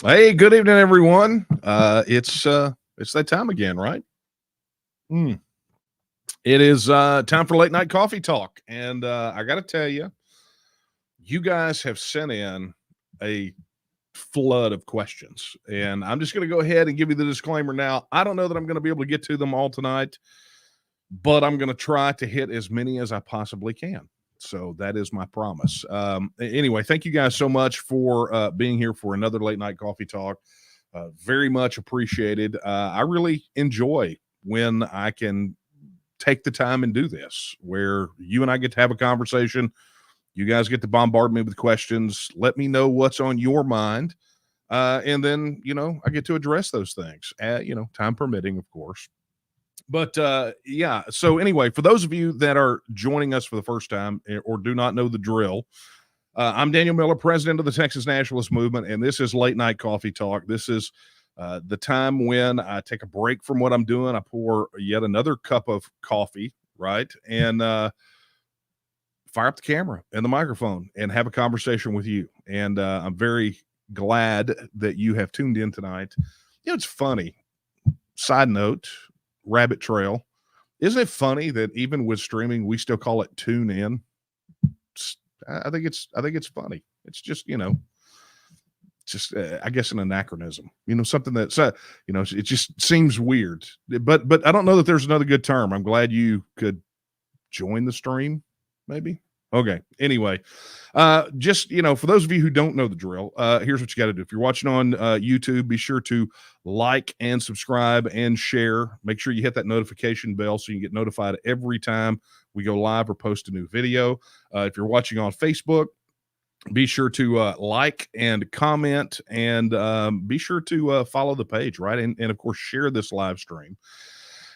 Hey, good evening, everyone. It's that time again, right? Mm. It is time for late night coffee talk, and I got to tell you, you guys have sent in a flood of questions, and I'm just going to go ahead and give you the disclaimer now. I don't know that I'm going to be able to get to them all tonight, but I'm going to try to hit as many as I possibly can. So that is my promise. Anyway, thank you guys so much for being here for another late night coffee talk. Very much appreciated. I really enjoy when I can take the time and do this, where you and I get to have a conversation. You guys get to bombard me with questions. Let me know what's on your mind. And then, I get to address those things, time permitting, of course. But yeah, so anyway, for those of you that are joining us for the first time or do not know the drill, I'm Daniel Miller, president of the Texas Nationalist Movement, and this is Late Night Coffee Talk. This is the time when I take a break from what I'm doing. I pour yet another cup of coffee, right? And fire up the camera and the microphone and have a conversation with you. And I'm very glad that you have tuned in tonight. It's funny. Side note, rabbit trail. Isn't it funny that even with streaming, we still call it tune in? I think it's funny. It's just, I guess an anachronism, something that's, it just seems weird, but I don't know that there's another good term. I'm glad you could join the stream, maybe. Okay. Anyway, just, for those of you who don't know the drill, here's what you got to do. If you're watching on YouTube, be sure to like and subscribe and share. Make sure you hit that notification bell so you get notified every time we go live or post a new video. If you're watching on Facebook, be sure to like and comment, and be sure to follow the page, right? And of course, share this live stream.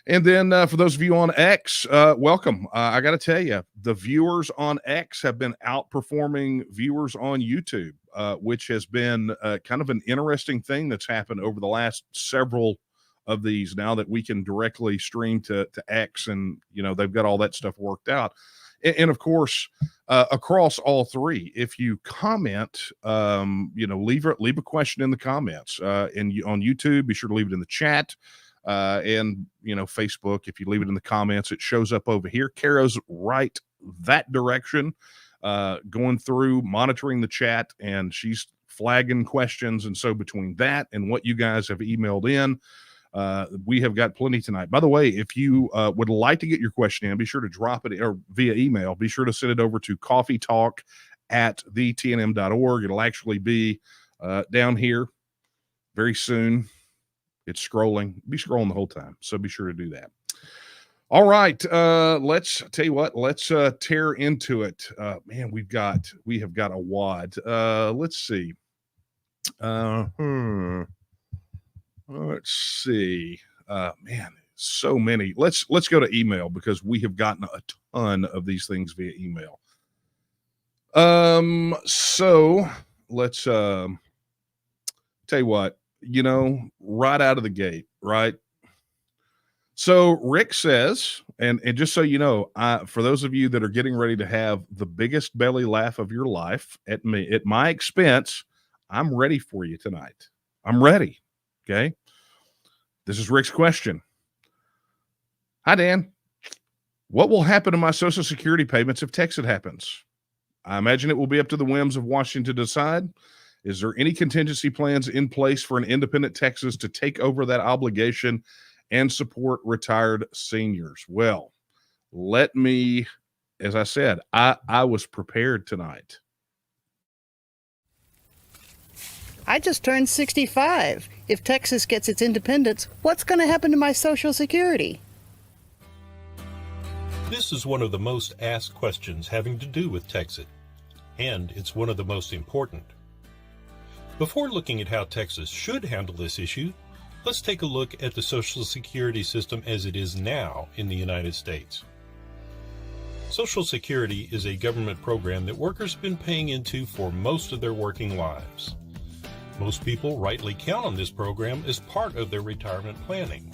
And then for those of you on X, welcome. I got to tell you, the viewers on X have been outperforming viewers on YouTube, which has been kind of an interesting thing that's happened over the last several of these, now that we can directly stream to X, and, they've got all that stuff worked out. And of course, across all three, if you comment, leave a question in the comments. And on YouTube, be sure to leave it in the chat. And Facebook, if you leave it in the comments, it shows up over here. Kara's right that direction, going through, monitoring the chat, and she's flagging questions. And so between that and what you guys have emailed in, we have got plenty tonight. By the way, if you would like to get your question in, be sure to drop it or via email. Be sure to send it over to coffeetalk@thetnm.org. It'll actually be down here very soon. It's scrolling. Be scrolling the whole time, so be sure to do that. All right, let's tell you what. Let's tear into it. Man, we have got a wad. Let's see. Let's see. Man, so many. Let's go to email, because we have gotten a ton of these things via email. So let's tell you what. Right out of the gate, right? So Rick says, and just so you know, for those of you that are getting ready to have the biggest belly laugh of your life at my expense, I'm ready for you tonight. I'm ready. Okay. This is Rick's question. Hi, Dan. What will happen to my Social Security payments if Texit happens? I imagine it will be up to the whims of Washington to decide. Is there any contingency plans in place for an independent Texas to take over that obligation and support retired seniors? Well, let me, as I said, I was prepared tonight. I just turned 65. If Texas gets its independence, what's going to happen to my Social Security? This is one of the most asked questions having to do with Texas, and it's one of the most important. Before looking at how Texas should handle this issue, let's take a look at the Social Security system as it is now in the United States. Social Security is a government program that workers have been paying into for most of their working lives. Most people rightly count on this program as part of their retirement planning.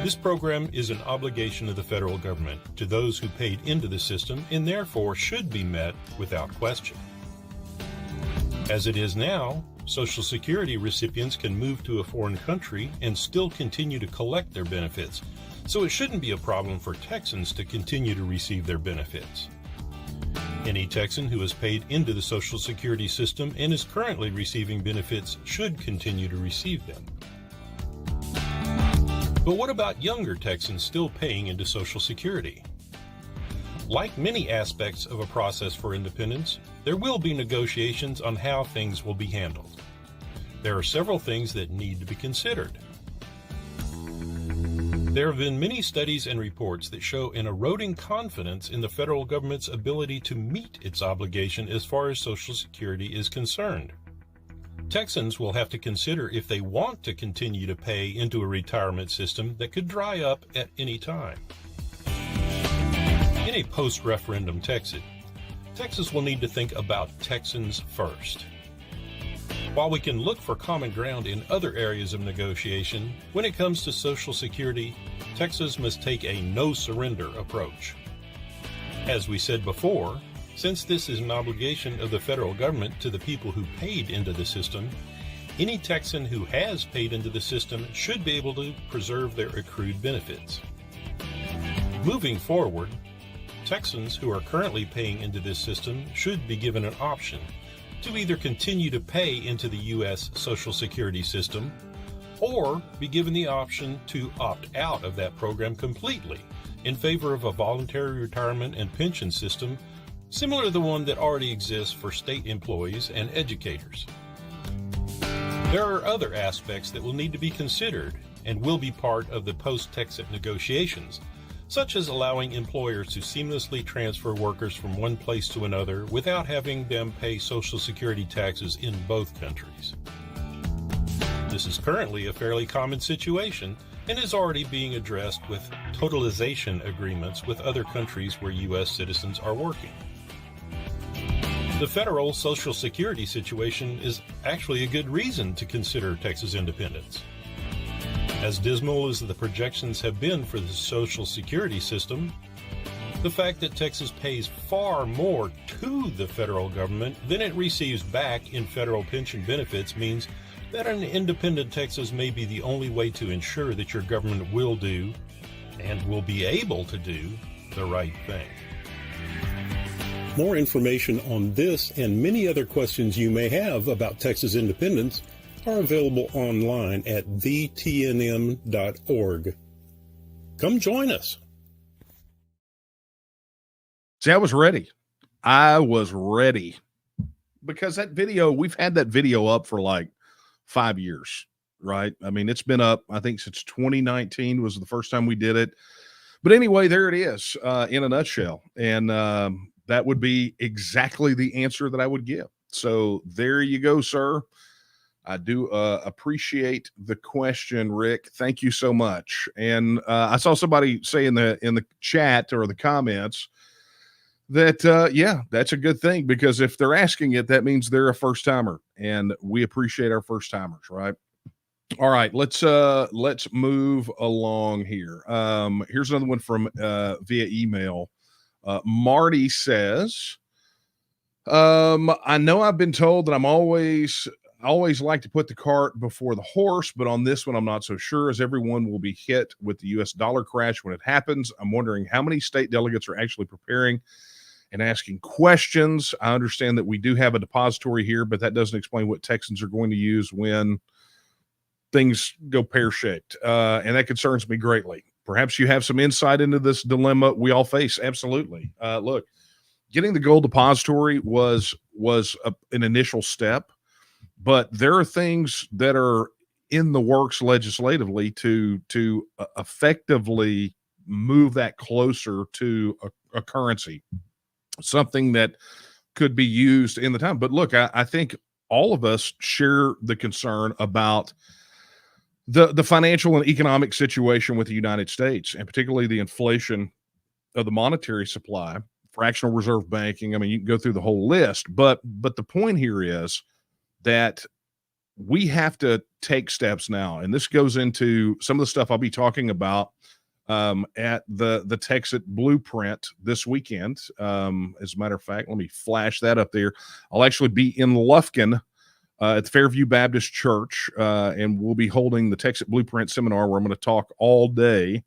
This program is an obligation of the federal government to those who paid into the system, and therefore should be met without question. As it is now, Social Security recipients can move to a foreign country and still continue to collect their benefits, so it shouldn't be a problem for Texans to continue to receive their benefits. Any Texan who is paid into the Social Security system and is currently receiving benefits should continue to receive them. But what about younger Texans still paying into Social Security? Like many aspects of a process for independence, there will be negotiations on how things will be handled. There are several things that need to be considered. There have been many studies and reports that show an eroding confidence in the federal government's ability to meet its obligation as far as Social Security is concerned. Texans will have to consider if they want to continue to pay into a retirement system that could dry up at any time. In a post-referendum Texas will need to think about Texans first. While we can look for common ground in other areas of negotiation, when it comes to Social Security, Texas must take a no-surrender approach. As we said before, since this is an obligation of the federal government to the people who paid into the system, any Texan who has paid into the system should be able to preserve their accrued benefits. Moving forward, Texans who are currently paying into this system should be given an option to either continue to pay into the U.S. Social Security system or be given the option to opt out of that program completely in favor of a voluntary retirement and pension system similar to the one that already exists for state employees and educators. There are other aspects that will need to be considered and will be part of the post-Texit negotiations, such as allowing employers to seamlessly transfer workers from one place to another without having them pay Social Security taxes in both countries. This is currently a fairly common situation and is already being addressed with totalization agreements with other countries where U.S. citizens are working. The federal Social Security situation is actually a good reason to consider Texas independence. As dismal as the projections have been for the Social Security system, the fact that Texas pays far more to the federal government than it receives back in federal pension benefits means that an independent Texas may be the only way to ensure that your government will do and will be able to do the right thing. More information on this and many other questions you may have about Texas independence are available online at thetnm.org. Come join us. See, I was ready. Because that video, we've had that video up for like 5 years, right? I mean, it's been up, I think, since 2019 was the first time we did it. But anyway, there it is in a nutshell. And that would be exactly the answer that I would give. So there you go, sir. I do appreciate the question, Rick. Thank you so much. And I saw somebody say in the chat or the comments that, yeah, that's a good thing, because if they're asking it, that means they're a first timer, and we appreciate our first timers, right? All right, let's move along here. Here's another one from via email. Marty says, I know I've been told that I always like to put the cart before the horse, but on this one, I'm not so sure, as everyone will be hit with the U.S. dollar crash when it happens. I'm wondering how many state delegates are actually preparing and asking questions. I understand that we do have a depository here, but that doesn't explain what Texans are going to use when things go pear-shaped. And that concerns me greatly. Perhaps you have some insight into this dilemma we all face. Absolutely. Look, getting the gold depository was an initial step, but there are things that are in the works legislatively to effectively move that closer to a currency, something that could be used in the time. But look, I think all of us share the concern about the financial and economic situation with the United States, and particularly the inflation of the monetary supply, fractional reserve banking. I mean, you can go through the whole list, but the point here is that we have to take steps now. And this goes into some of the stuff I'll be talking about at the Texas Blueprint this weekend. As a matter of fact, let me flash that up there. I'll actually be in Lufkin at the Fairview Baptist Church, and we'll be holding the Texas Blueprint seminar where I'm going to talk all day,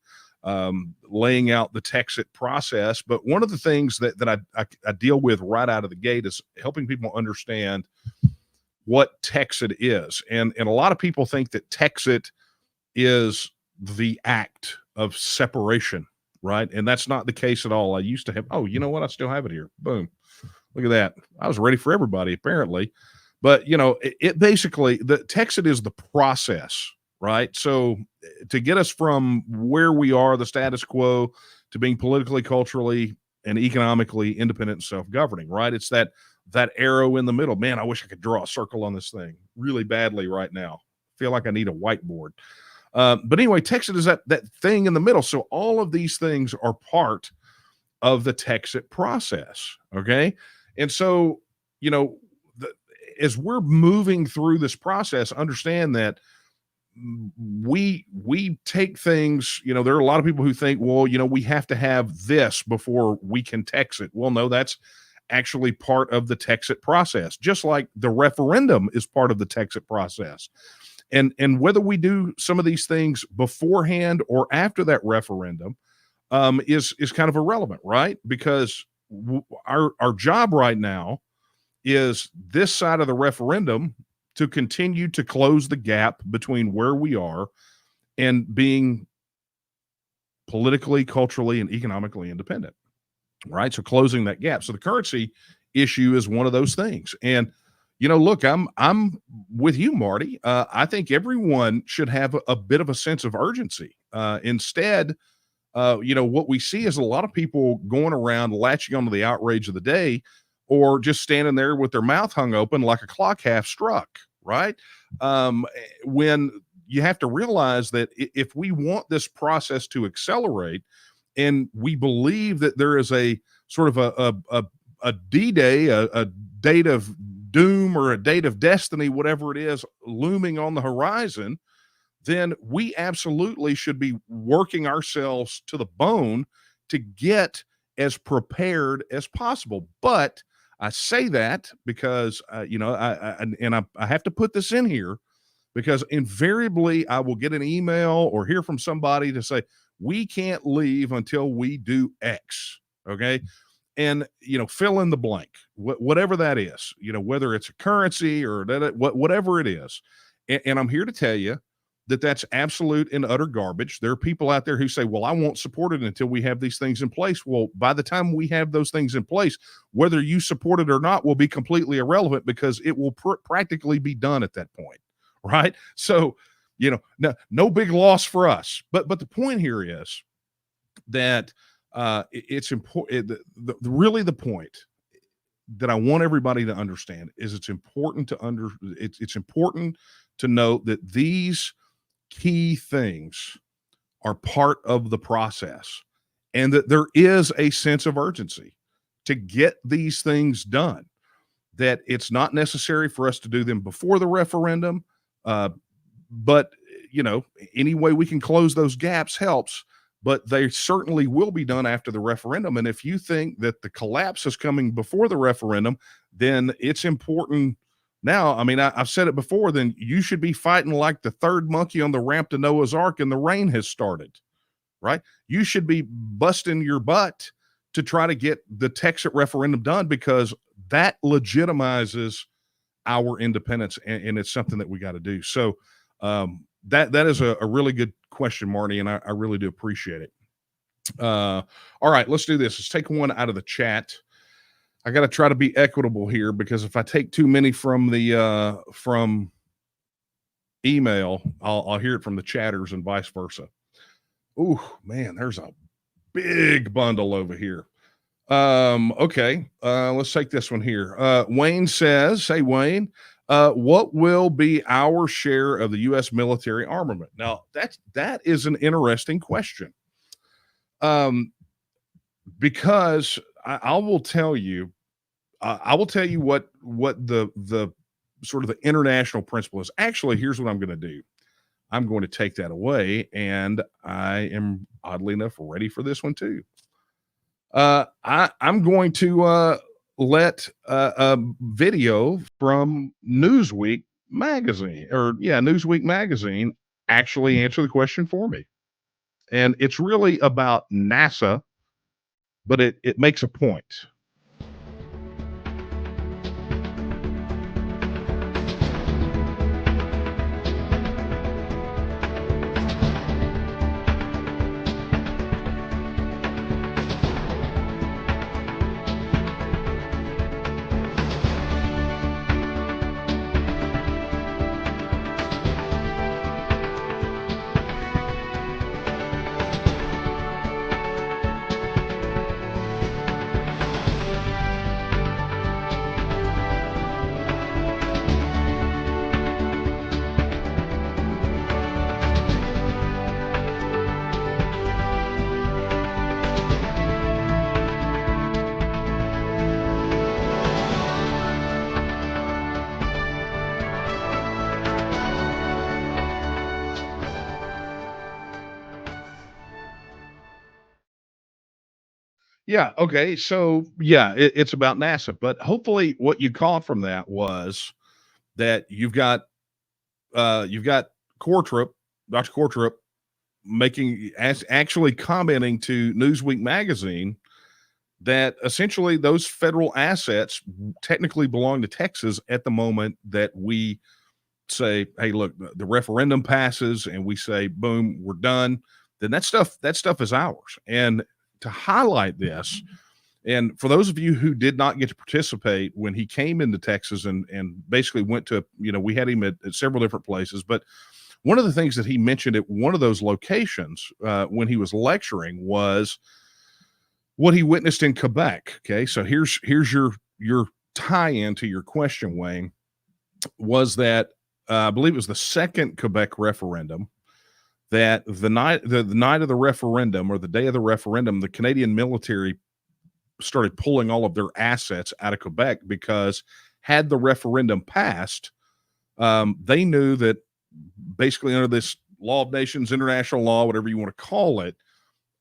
laying out the Texas process. But one of the things that I deal with right out of the gate is helping people understand what Texas is. And a lot of people think that Texas is the act of separation, right? And that's not the case at all. I used to have, oh, you know what? I still have it here. Boom. Look at that. I was ready for everybody, apparently. But, you know, it basically, the Texas is the process, right? So to get us from where we are, the status quo, to being politically, culturally, and economically independent and self-governing, right? It's that arrow in the middle. Man, I wish I could draw a circle on this thing really badly right now. Feel like I need a whiteboard. But anyway, Texas is that thing in the middle. So all of these things are part of the Texas process. Okay. And so, you know, as we're moving through this process, understand that we take things, you know, there are a lot of people who think, well, you know, we have to have this before we can Texas. Well, no, that's actually part of the Texas process, just like the referendum is part of the Texas process. And whether we do some of these things beforehand or after that referendum is kind of irrelevant, right? Because our job right now is this side of the referendum to continue to close the gap between where we are and being politically, culturally, and economically independent, right? So closing that gap. So the currency issue is one of those things. And you know, look, I'm with you, Marty. I think everyone should have a bit of a sense of urgency. Instead, you know, what we see is a lot of people going around latching onto the outrage of the day, or just standing there with their mouth hung open like a clock half struck, right? When you have to realize that if we want this process to accelerate, and we believe that there is a sort of a D-Day, a date of doom or a date of destiny, whatever it is, looming on the horizon, then we absolutely should be working ourselves to the bone to get as prepared as possible. But I say that because, you know, I have to put this in here because invariably I will get an email or hear from somebody to say, we can't leave until we do X. Okay. And, you know, fill in the blank, whatever that is, you know, whether it's a currency or whatever it is. And I'm here to tell you that that's absolute and utter garbage. There are people out there who say, well, I won't support it until we have these things in place. Well, by the time we have those things in place, whether you support it or not will be completely irrelevant because it will practically be done at that point. Right. So, you know, no big loss for us. But the point here is that it's important. Really, the point that I want everybody to understand is it's important to note that these key things are part of the process, and that there is a sense of urgency to get these things done. That it's not necessary for us to do them before the referendum, but you know, any way we can close those gaps helps. But they certainly will be done after the referendum. And if you think that the collapse is coming before the referendum, then it's important now. I mean, I've said it before, then you should be fighting like the third monkey on the ramp to Noah's Ark and the rain has started, right? You should be busting your butt to try to get the Texas referendum done because that legitimizes our independence. And it's something that we got to do. So, that is a really good question, Marty, and I really do appreciate it. All right, let's do this. Let's take one out of the chat. I got to try to be equitable here because if I take too many from the from email, I'll hear it from the chatters and vice versa. Ooh, man, there's a big bundle over here. Okay, let's take this one here. Wayne says, "Hey, Wayne. What will be our share of the U.S. military armament?" Now, that is an interesting question. Because I will tell you what the sort of the international principle is. Actually, here's what I'm going to do. I'm going to take that away, and I am oddly enough ready for this one too. I'm going to let a video from Newsweek magazine, Newsweek magazine, actually answer the question for me. And it's really about NASA, but it makes a point. Yeah. Okay. So yeah, it's about NASA, but hopefully what you caught from that was that you've got Kortrup, Dr. Kortrup, actually commenting to Newsweek magazine that essentially those federal assets technically belong to Texas at the moment that we say, hey, look, the referendum passes and we say, boom, we're done. Then that stuff is ours. And to highlight this, and for those of you who did not get to participate when he came into Texas and basically went to, we had him at several different places, but one of the things that he mentioned at one of those locations when he was lecturing was what he witnessed in Quebec. Okay, so here's your tie-in to your question, Wayne, was that I believe it was the second Quebec referendum, that the night of the referendum, or the day of the referendum, the Canadian military started pulling all of their assets out of Quebec, because had the referendum passed, they knew that basically under this law of nations, international law, whatever you want to call it,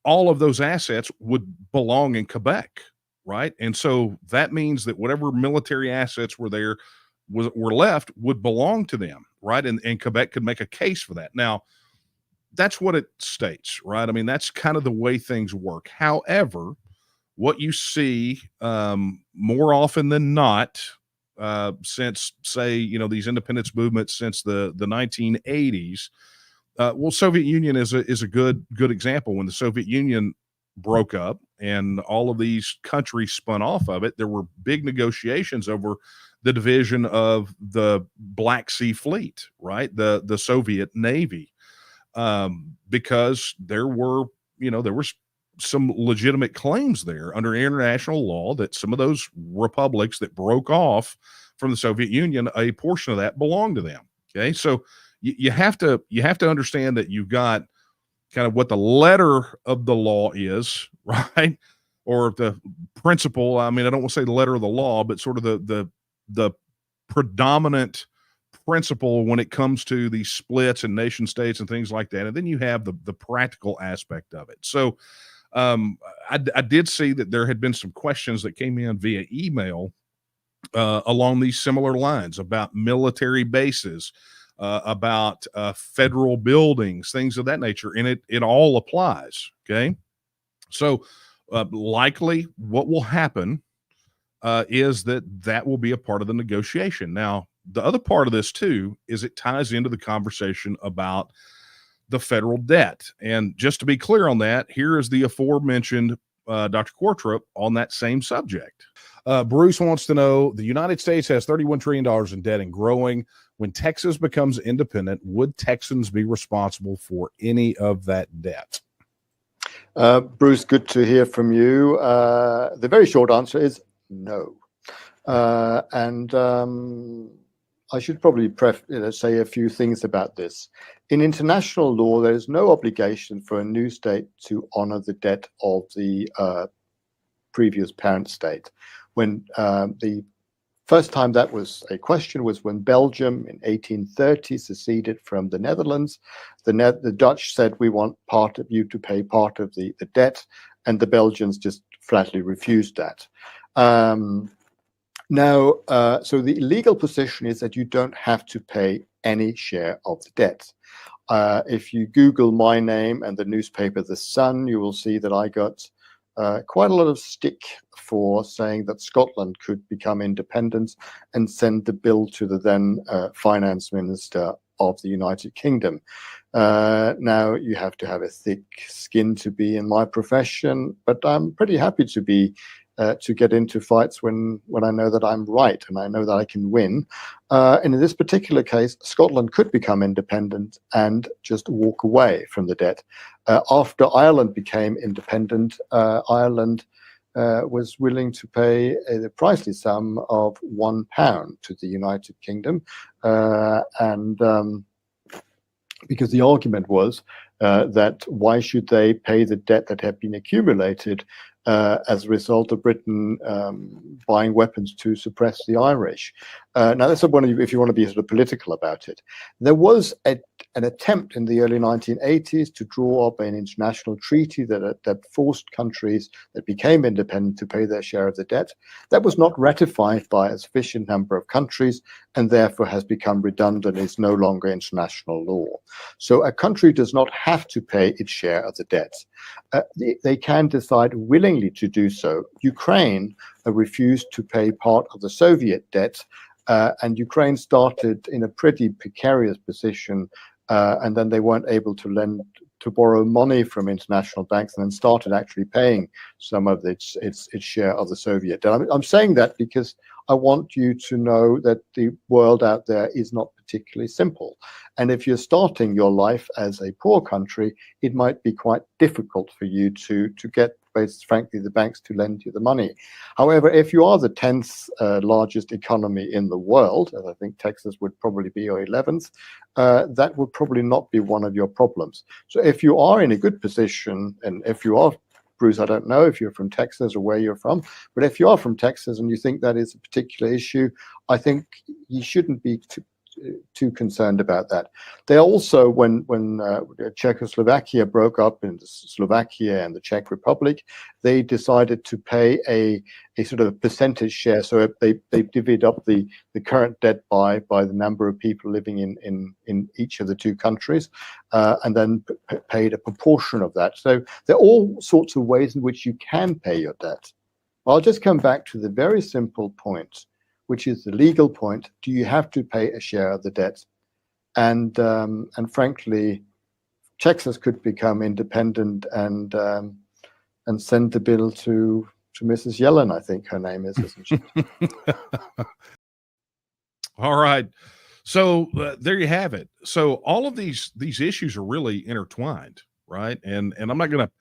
all of those assets would belong in Quebec, right? And so that means that whatever military assets were there were left would belong to them, right? And Quebec could make a case for that. Now, that's what it states, right? I mean, that's kind of the way things work. However, what you see more often than not, since, say, these independence movements since the 1980s, Soviet Union is a good example. When the Soviet Union broke up and all of these countries spun off of it, there were big negotiations over the division of the Black Sea Fleet, right? The Soviet Navy, because there were some legitimate claims there under international law that some of those republics that broke off from the Soviet Union, a portion of that belonged to them. Okay, so you have to understand that you've got kind of what the letter of the law is, right? Or the principle. I mean, I don't want to say the letter of the law, but sort of the predominant principle when it comes to these splits and nation states and things like that. And then you have the practical aspect of it. So I did see that there had been some questions that came in via email along these similar lines about military bases, about federal buildings, things of that nature, and it all applies. Okay, so likely what will happen is that will be a part of the negotiation. Now, the other part of this too is it ties into the conversation about the federal debt. And just to be clear on that, here is the aforementioned Dr. Kortrup on that same subject. Bruce wants to know, the United States has $31 trillion in debt and growing. When Texas becomes independent, would Texans be responsible for any of that debt? Bruce, good to hear from you. The very short answer is no. I should probably say a few things about this. In international law, there is no obligation for a new state to honor the debt of the previous parent state. When the First time that was a question was when Belgium in 1830 seceded from the Netherlands. The Dutch said, we want part of you to pay part of the debt, and the Belgians just flatly refused that. So the legal position is that you don't have to pay any share of the debt. If you Google my name and the newspaper The Sun, you will see that I got quite a lot of stick for saying that Scotland could become independent and send the bill to the then finance minister of the United Kingdom. Now, you have to have a thick skin to be in my profession, but I'm pretty happy to be to get into fights when I know that I'm right and I know that I can win. And in this particular case, Scotland could become independent and just walk away from the debt. After Ireland became independent, Ireland was willing to pay the princely sum of £1 to the United Kingdom. Because the argument was that why should they pay the debt that had been accumulated as a result of Britain buying weapons to suppress the Irish. Now, that's one of you, if you want to be sort of political about it. There was an attempt in the early 1980s to draw up an international treaty that forced countries that became independent to pay their share of the debt. That was not ratified by a sufficient number of countries and therefore has become redundant, is no longer international law. So a country does not have to pay its share of the debt. They can decide willingly to do so. Ukraine refused to pay part of the Soviet debt, and Ukraine started in a pretty precarious position, and then they weren't able to borrow money from international banks, and then started actually paying some of its share of the Soviet debt. I'm saying that because I want you to know that the world out there is not particularly simple. And if you're starting your life as a poor country, it might be quite difficult for you to get, frankly, the banks to lend you the money. However, if you are the 10th largest economy in the world, as I think Texas would probably be, or 11th, that would probably not be one of your problems. So if you are in a good position, and if you are, Bruce, I don't know if you're from Texas or where you're from, but if you are from Texas and you think that is a particular issue, I think you shouldn't be too concerned about that. They also, when Czechoslovakia broke up into Slovakia and the Czech Republic, they decided to pay a sort of percentage share. So they divvied up the current debt by the number of people living in each of the two countries, and then paid a proportion of that. So there are all sorts of ways in which you can pay your debt. I'll just come back to the very simple point, which is the legal point. Do you have to pay a share of the debt? And frankly, Texas could become independent and send the bill to Mrs. Yellen, I think her name is, isn't she? All right. So there you have it. So all of these issues are really intertwined, right? And I'm not going to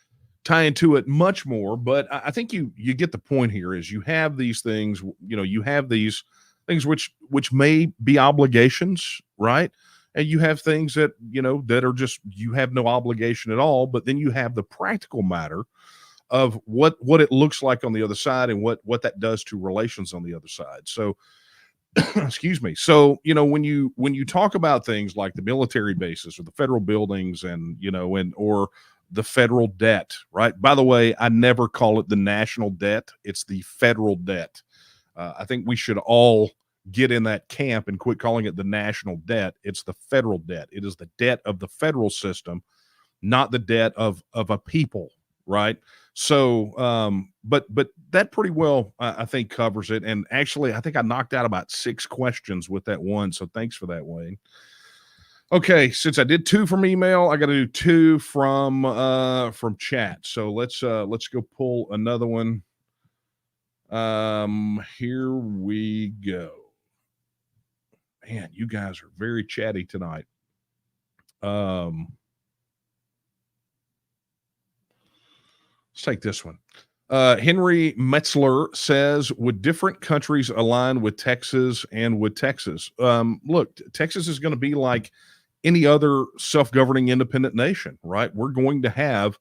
tie into it much more, but I think you get the point here. Is you have these things, you have these things which may be obligations, right? And you have things that, that are just, you have no obligation at all, but then you have the practical matter of what it looks like on the other side and what that does to relations on the other side. So excuse me. So, when you talk about things like the military bases or the federal buildings and, or the federal debt, right? By the way, I never call it the national debt. It's the federal debt. I think we should all get in that camp and quit calling it the national debt. It's the federal debt. It is the debt of the federal system, not the debt of a people, right? So, but that pretty well, I think, covers it. And actually, I think I knocked out about 6 questions with that one. So thanks for that, Wayne. Okay, since I did 2 from email, I got to do 2 from chat. So let's go pull another one. Here we go. Man, you guys are very chatty tonight. Let's take this one. Henry Metzler says, would different countries align with Texas and with Texas? Look, Texas is going to be like any other self-governing independent nation, right? We're going to have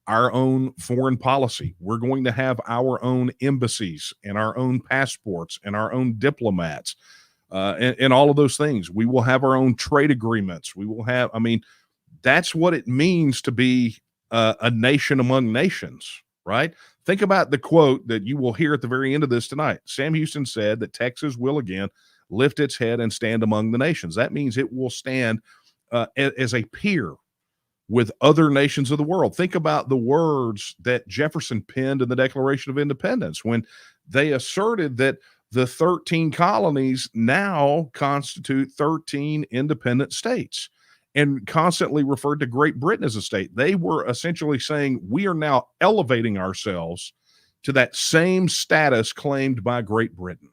our own foreign policy. We're going to have our own embassies and our own passports and our own diplomats, and all of those things. We will have our own trade agreements. We will have, I mean, that's what it means to be a nation among nations, right? Think about the quote that you will hear at the very end of this tonight. Sam Houston said that Texas will again lift its head and stand among the nations. That means it will stand as a peer with other nations of the world. Think about the words that Jefferson penned in the Declaration of Independence when they asserted that the 13 colonies now constitute 13 independent states, and constantly referred to Great Britain as a state. They were essentially saying we are now elevating ourselves to that same status claimed by Great Britain.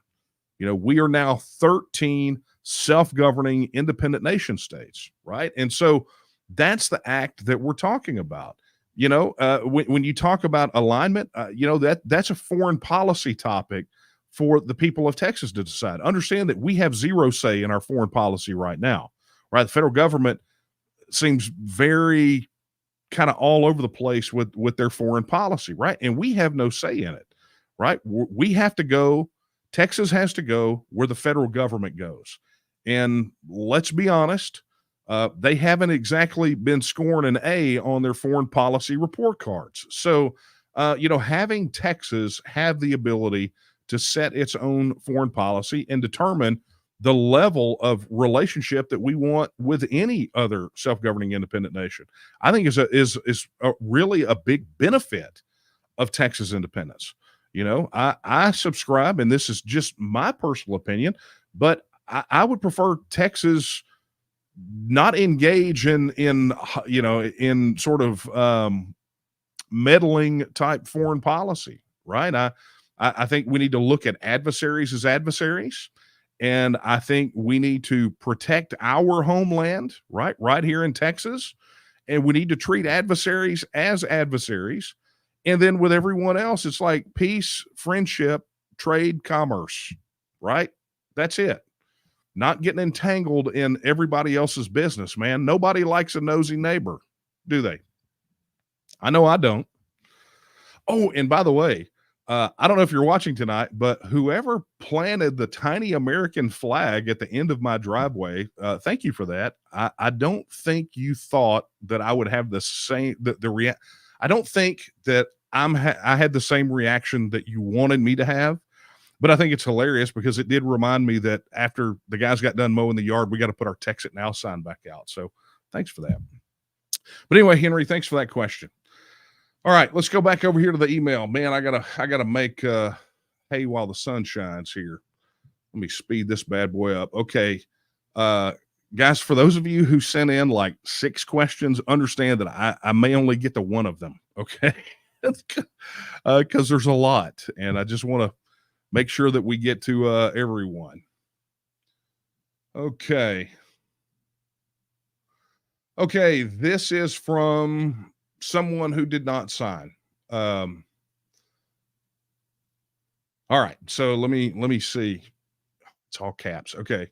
You know, we are now 13 self-governing independent nation states, right? And so that's the act that we're talking about. You know, when you talk about alignment, you know, that's a foreign policy topic for the people of Texas to decide. Understand that we have zero say in our foreign policy right now, right? The federal government seems very kind of all over the place with their foreign policy, right? And we have no say in it, right? We have to go, Texas has to go where the federal government goes. And let's be honest, they haven't exactly been scoring an A on their foreign policy report cards. So, you know, having Texas have the ability to set its own foreign policy and determine the level of relationship that we want with any other self-governing independent nation, I think is really a big benefit of Texas independence. You know, I subscribe, and this is just my personal opinion, but I would prefer Texas not engage in you know, in sort of meddling type foreign policy, right? I think we need to look at adversaries as adversaries. And I think we need to protect our homeland, right here in Texas. And we need to treat adversaries as adversaries. And then with everyone else, it's like peace, friendship, trade, commerce, right? That's it. Not getting entangled in everybody else's business, man. Nobody likes a nosy neighbor, do they? I know I don't. Oh, and by the way, I don't know if you're watching tonight, but whoever planted the tiny American flag at the end of my driveway, thank you for that. I don't think you thought that I would have the same I don't think that I had the same reaction that you wanted me to have, but I think it's hilarious because it did remind me that after the guys got done mowing the yard, we got to put our Text It Now sign back out. So thanks for that. But anyway, Henry, thanks for that question. All right, let's go back over here to the email. Man, I gotta make hay while the sun shines here. Let me speed this bad boy up. Okay. Guys, for those of you who sent in like 6 questions, understand that I may only get to one of them. Okay. Because there's a lot, and I just want to make sure that we get to everyone. Okay. Okay, this is from someone who did not sign. All right, so let me see. It's all caps. Okay.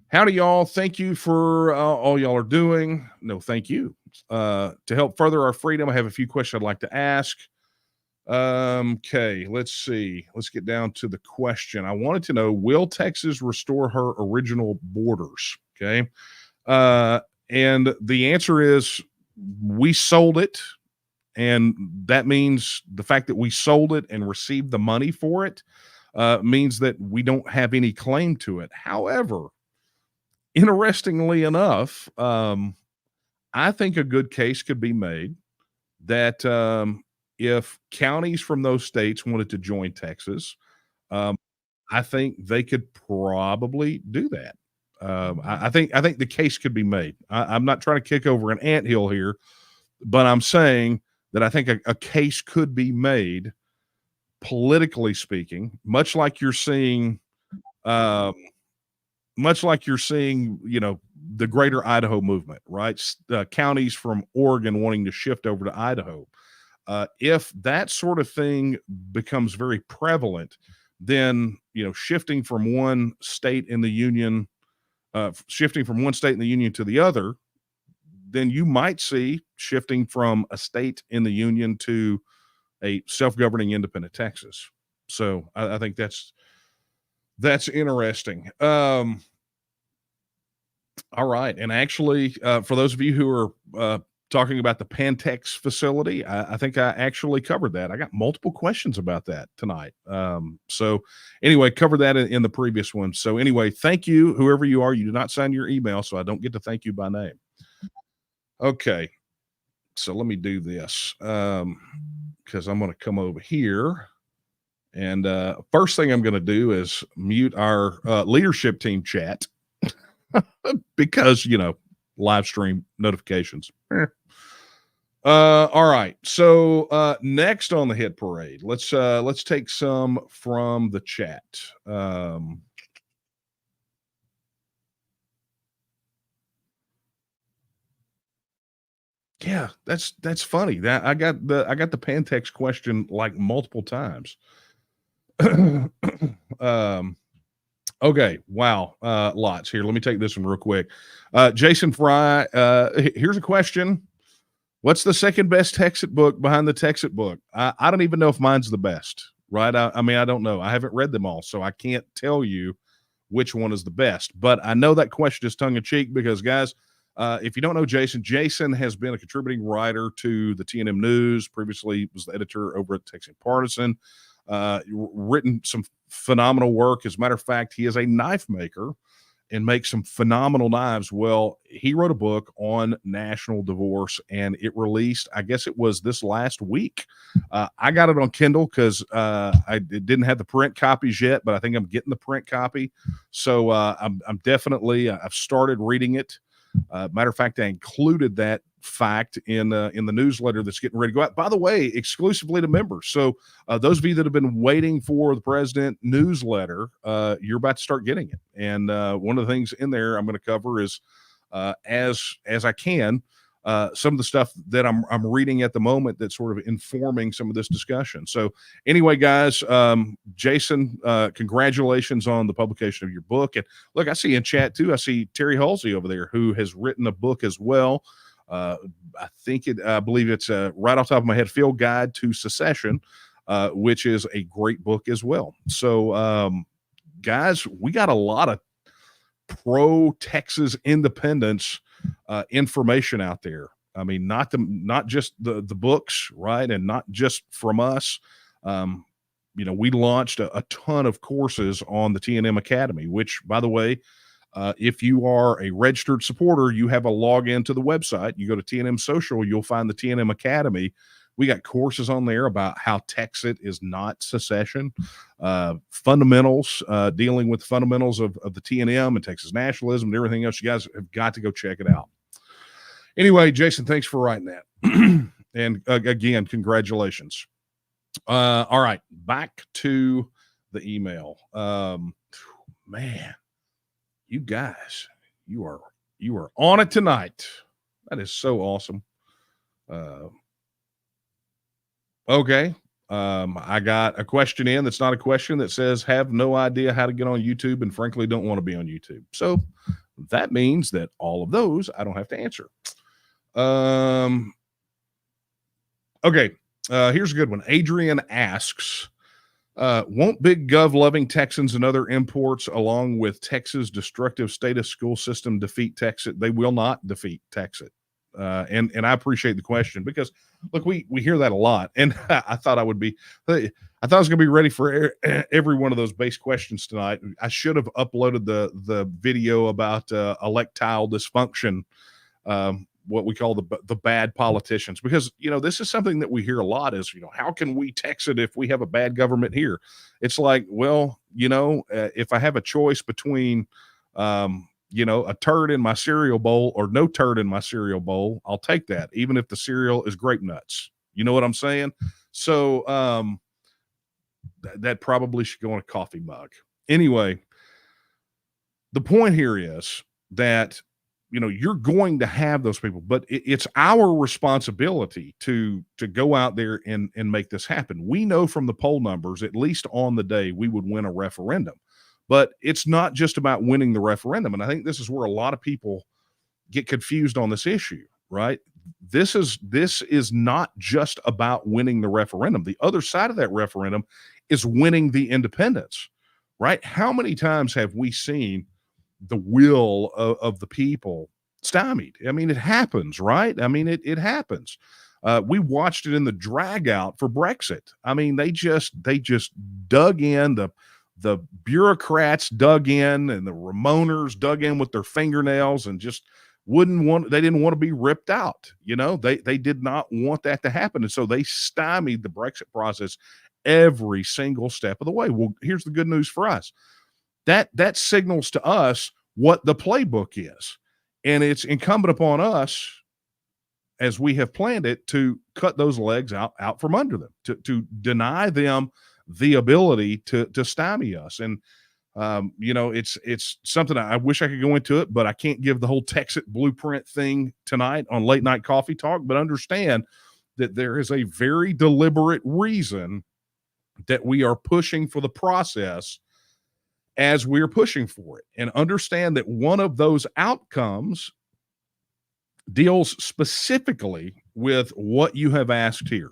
Howdy, y'all. Thank you for all y'all are doing. No, thank you. To help further our freedom, I have a few questions I'd like to ask. Okay, let's see. Let's get down to the question. I wanted to know, will Texas restore her original borders? Okay. And the answer is we sold it. And that means the fact that we sold it and received the money for it means that we don't have any claim to it. However, interestingly enough, I think a good case could be made that if counties from those states wanted to join Texas, I think they could probably do that. I think the case could be made. I'm not trying to kick over an anthill here, but I'm saying that I think a case could be made, politically speaking, much like you're seeing, you know, the greater Idaho movement, right? Counties from Oregon wanting to shift over to Idaho. If that sort of thing becomes very prevalent, then, you know, shifting from one state in the union to the other, then you might see shifting from a state in the union to a self-governing independent Texas. So I think that's interesting. All right. And actually, for those of you who are talking about the Pantex facility, I think I actually covered that. I got multiple questions about that tonight. So anyway, covered that in the previous one. So anyway, thank you, whoever you are. You did not sign your email, so I don't get to thank you by name. Okay. So let me do this because I'm going to come over here. And first thing I'm going to do is mute our leadership team chat because, live stream notifications. All right. So next on the hit parade, let's take some from the chat. Yeah, that's funny. That I got the Pantex question like multiple times. Okay. Wow. Lots here. Let me take this one real quick. Jason Fry, here's a question. What's the second best Texit book behind the Texit book? I don't even know if mine's the best, right? I mean, I don't know. I haven't read them all, so I can't tell you which one is the best. But I know that question is tongue-in-cheek because, guys, if you don't know Jason has been a contributing writer to the TNM News. Previously was the editor over at Texan Partisan. Written some phenomenal work. As a matter of fact, he is a knife maker and makes some phenomenal knives. Well, he wrote a book on national divorce, and it released, I guess it was this last week. I got it on Kindle because I didn't have the print copies yet, but I think I'm getting the print copy. So I'm definitely, I've started reading it. Matter of fact, I included that fact in the newsletter that's getting ready to go out. By the way, exclusively to members. So those of you that have been waiting for the President newsletter, you're about to start getting it. And one of the things in there I'm going to cover is as I can. Some of the stuff that I'm reading at the moment that's sort of informing some of this discussion. So anyway, guys, Jason, congratulations on the publication of your book. And look, I see in chat too, I see Terry Halsey over there who has written a book as well. I believe it's right off the top of my head, Field Guide to Secession, which is a great book as well. So guys, we got a lot of pro-Texas independence information out there. I mean, not just the books, right? And not just from us. We launched a ton of courses on the TNM Academy, which, by the way, if you are a registered supporter, you have a login to the website. You go to TNM Social, you'll find the TNM Academy. We got courses on there about how Texit is not secession, fundamentals, dealing with fundamentals of the TNM and Texas nationalism and everything else. You guys have got to go check it out. Anyway, Jason, thanks for writing that. And again, congratulations. All right, back to the email. Man, you guys, you are on it tonight. That is so awesome. Okay. I got a question in that's not a question that says, have no idea how to get on YouTube and frankly don't want to be on YouTube. So that means that all of those I don't have to answer. Okay. Here's a good one. Adrian asks, won't big gov loving Texans and other imports along with Texas destructive status school system defeat Texas? They will not defeat Texas. And I appreciate the question because look, we hear that a lot, and I thought I was going to be ready for every one of those base questions tonight. I should have uploaded the video about electile dysfunction, what we call the bad politicians, because this is something that we hear a lot is how can we Texas if we have a bad government here? It's like, well, if I have a choice between a turd in my cereal bowl or no turd in my cereal bowl, I'll take that, even if the cereal is grape nuts. You know what I'm saying? So that probably should go in a coffee mug. Anyway, the point here is that, you're going to have those people, but it's our responsibility to go out there and make this happen. We know from the poll numbers, at least on the day, we would win a referendum. But it's not just about winning the referendum. And I think this is where a lot of people get confused on this issue. right? This is not just about winning the referendum. The other side of that referendum is winning the independence, right? How many times have we seen the will of the people stymied? I mean, it happens, right? I mean, it happens. We watched it in the drag out for Brexit. I mean, they just dug in. The bureaucrats dug in, and the Ramoners dug in with their fingernails, and just they didn't want to be ripped out. They did not want that to happen. And so they stymied the Brexit process every single step of the way. Well, here's the good news for us. That signals to us what the playbook is. And it's incumbent upon us, as we have planned it, to cut those legs out from under them, to deny them the ability to stymie us. And it's something I wish I could go into it, but I can't give the whole Texas blueprint thing tonight on Late Night Coffee Talk. But understand that there is a very deliberate reason that we are pushing for the process as we're pushing for it. And understand that one of those outcomes deals specifically with what you have asked here,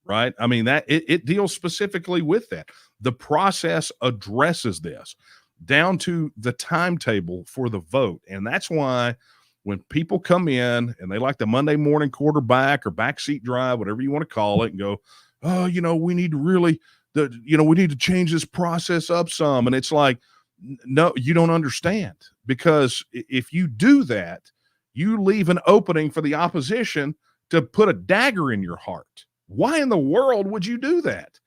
right? I mean, that it deals specifically with that. The process addresses this down to the timetable for the vote. And that's why when people come in and they like the Monday morning quarterback or backseat drive, whatever you want to call it, and go, oh, we need to really, we need to change this process up some. And it's like, no, you don't understand, because if you do that, you leave an opening for the opposition to put a dagger in your heart. Why in the world would you do that?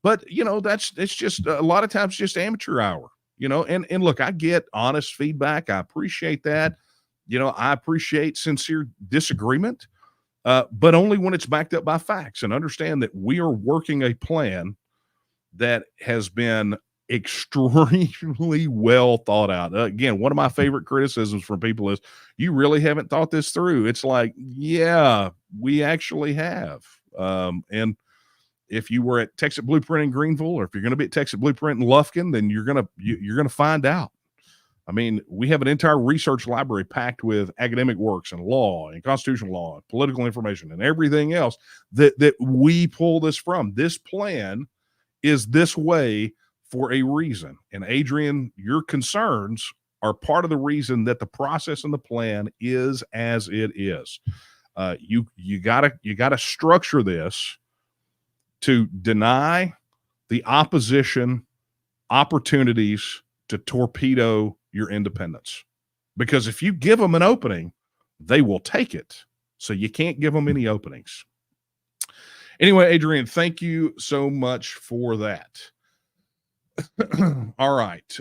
But, it's just a lot of times just amateur hour, and look, I get honest feedback. I appreciate that. I appreciate sincere disagreement, but only when it's backed up by facts. And understand that we are working a plan that has been extremely well thought out. Again, one of my favorite criticisms from people is, you really haven't thought this through. It's like, yeah, we actually have. And if you were at Texas Blueprint in Greenville, or if you're going to be at Texas Blueprint in Lufkin, then you're going to find out. I mean, we have an entire research library packed with academic works and law and constitutional law and political information and everything else that we pull this from. This plan is this way for a reason. And Adrian, your concerns are part of the reason that the process and the plan is as it is. You gotta structure this to deny the opposition opportunities to torpedo your independence. Because if you give them an opening, they will take it. So you can't give them any openings. Anyway, Adrian, thank you so much for that. All right.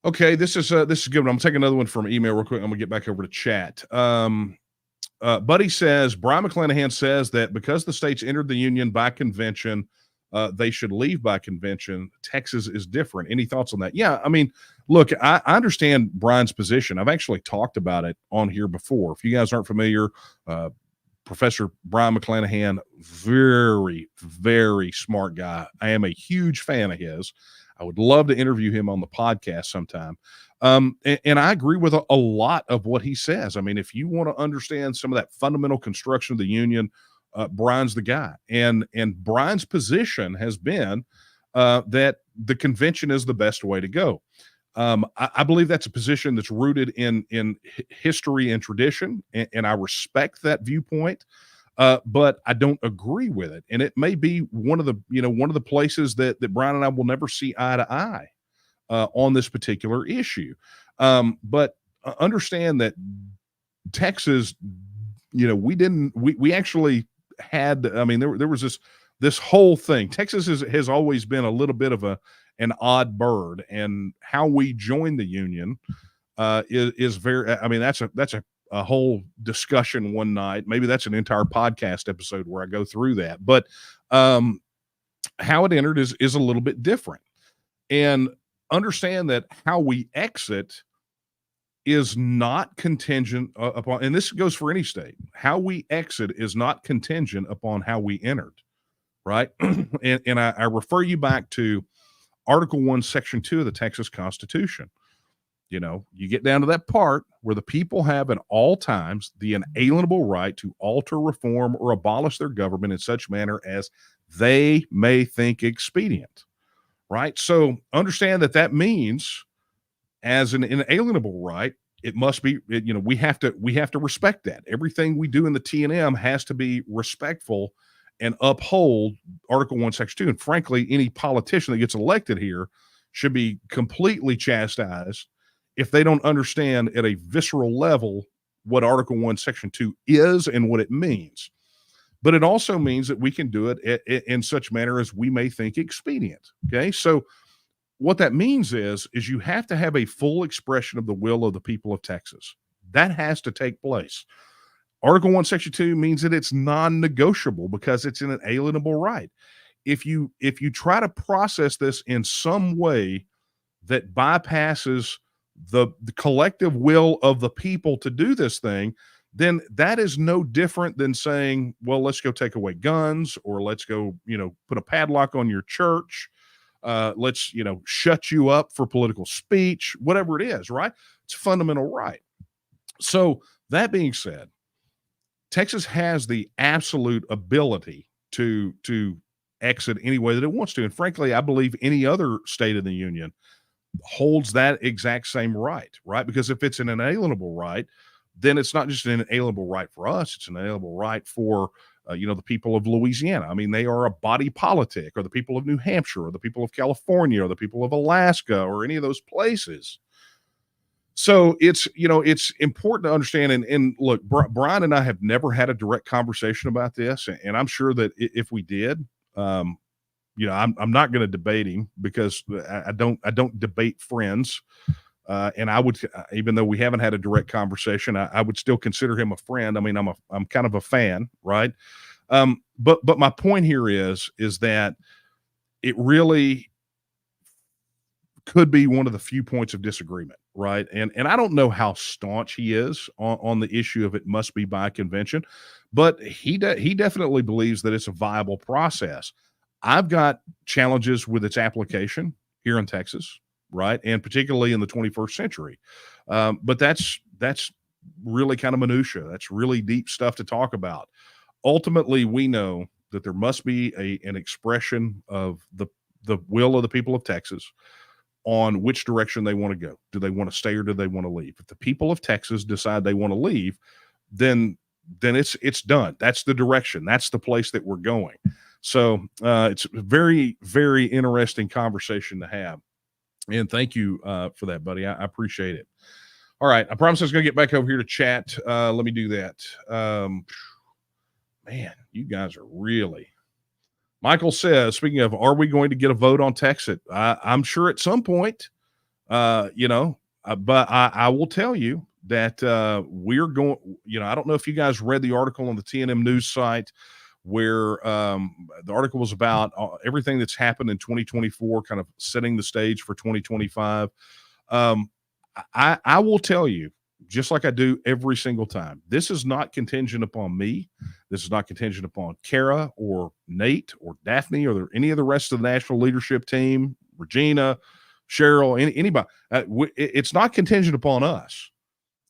Okay, this is good. I'm taking another one from email real quick. I'm gonna get back over to chat. Buddy says, Brian McClanahan says that because the states entered the union by convention, they should leave by convention. Texas is different. Any thoughts on that? Yeah, I mean, look, I understand Brian's position. I've actually talked about it on here before. If you guys aren't familiar, Professor Brian McClanahan, very, very smart guy. I am a huge fan of his. I would love to interview him on the podcast sometime. And I agree with a lot of what he says. I mean, if you want to understand some of that fundamental construction of the union, Brian's the guy. And Brian's position has been that the convention is the best way to go. I believe that's a position that's rooted in history and tradition, and I respect that viewpoint. But I don't agree with it, and it may be one of the places that Brian and I will never see eye to eye on this particular issue. But understand that Texas, we actually had. I mean, there was this whole thing. Texas has always been a little bit of an odd bird, and how we joined the union is very. I mean, that's a whole discussion one night. Maybe that's an entire podcast episode where I go through that. But how it entered is a little bit different. And understand that how we exit is not contingent upon, and this goes for any state, how we exit is not contingent upon how we entered, right? and I refer you back to Article 1, Section 2 of the Texas Constitution. You get down to that part where the people have at all times the inalienable right to alter, reform, or abolish their government in such manner as they may think expedient, right? So understand that means, as an inalienable right, it must be, we have to respect that. Everything we do in the TNM has to be respectful and uphold Article 1, Section 2. And frankly, any politician that gets elected here should be completely chastised if they don't understand at a visceral level what Article 1, Section 2 is and what it means. But it also means that we can do it in such manner as we may think expedient. Okay, so what that means is you have to have a full expression of the will of the people of Texas. That has to take place. Article 1, Section 2 means that it's non-negotiable because it's an inalienable right. If you try to process this in some way that bypasses the collective will of the people to do this thing, then that is no different than saying, well, let's go take away guns, or let's go, put a padlock on your church. Let's, shut you up for political speech, whatever it is, right? It's a fundamental right. So that being said, Texas has the absolute ability to exit any way that it wants to. And frankly, I believe any other state in the union holds that exact same right? Because if it's an inalienable right, then it's not just an inalienable right for us, it's an inalienable right for the people of Louisiana. I mean, they are a body politic, or the people of New Hampshire, or the people of California, or the people of Alaska, or any of those places. So it's important to understand. And look, Brian and I have never had a direct conversation about this. And I'm sure that if we did, I'm not going to debate him, because I don't debate friends. And I would, even though we haven't had a direct conversation, I would still consider him a friend. I mean, I'm kind of a fan, right? But my point here is that it really could be one of the few points of disagreement, right? And I don't know how staunch he is on the issue of it must be by convention, but he definitely believes that it's a viable process. I've got challenges with its application here in Texas, right? And particularly in the 21st century. But that's really kind of minutia. That's really deep stuff to talk about. Ultimately, we know that there must be an expression of the will of the people of Texas on which direction they want to go. Do they want to stay, or do they want to leave? If the people of Texas decide they want to leave, then it's done. That's the direction. That's the place that we're going. So it's a very, very interesting conversation to have. And thank you for that, buddy. I appreciate it. All right. I promise I was going to get back over here to chat. Let me do that. Man, you guys are really... Michael says, speaking of, are we going to get a vote on Texas? I'm sure at some point, but I will tell you that we're going, I don't know if you guys read the article on the TNM news site where the article was about everything that's happened in 2024, kind of setting the stage for 2025. I will tell you, just like I do every single time, this is not contingent upon me. This is not contingent upon Kara or Nate or Daphne or any of the rest of the national leadership team, Regina, Cheryl, anybody. It's not contingent upon us.